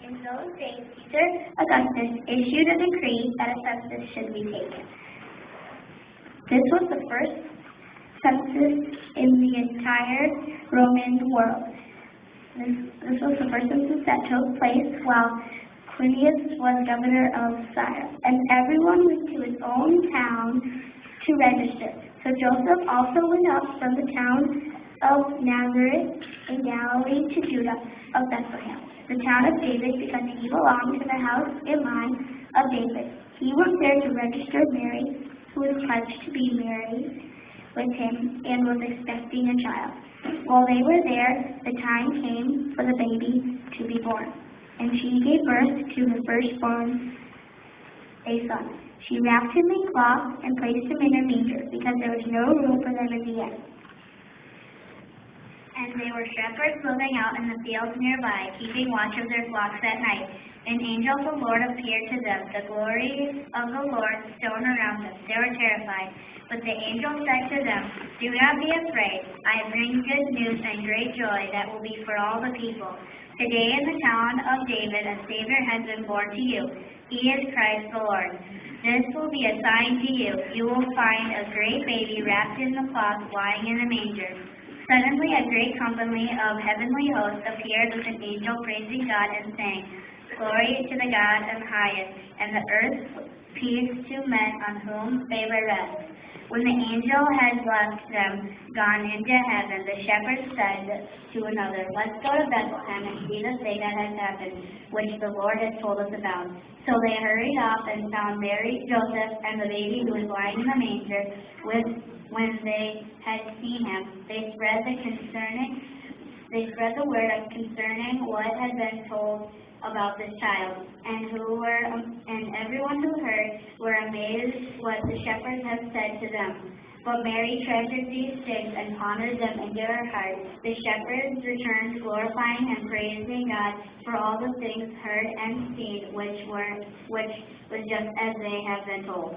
In those days, Caesar Augustus issued a decree that a census should be taken. This was the first census in the entire Roman world. This was the first census that took place while Quirinius was governor of Syria, and everyone went to his own town to register. So Joseph also went up from the town of Nazareth in Galilee to Judah of Bethlehem, the town of David, because he belonged to the house and line of David. He went there to register Mary, who was pledged to be married with him and was expecting a child. While they were there, the time came for the baby to be born, and she gave birth to her firstborn, a son. She wrapped him in cloth and placed him in a manger, because there was no room for them in the inn. And they were shepherds living out in the fields nearby, keeping watch of their flocks at night. An angel of the Lord appeared to them. The glory of the Lord shone around them. They were terrified. But the angel said to them, "Do not be afraid. I bring good news and great joy that will be for all the people. Today in the town of David a Savior has been born to you. He is Christ the Lord. This will be a sign to you. You will find a great baby wrapped in the cloth lying in a manger." Suddenly a great company of heavenly hosts appeared with an angel praising God and saying, "Glory to the God in highest, and the earth peace to men on whom favor rests." When the angel had left them, gone into heaven, the shepherds said to another, "Let's go to Bethlehem and see the thing that has happened, which the Lord has told us about." So they hurried off and found Mary, Joseph, and the baby who was lying in the manger. When they had seen him, they spread the word concerning what had been told about this child, and everyone who heard were amazed what the shepherds had said to them. But Mary treasured these things and pondered them in her heart. The shepherds returned, glorifying and praising God for all the things heard and seen, which was just as they had been told.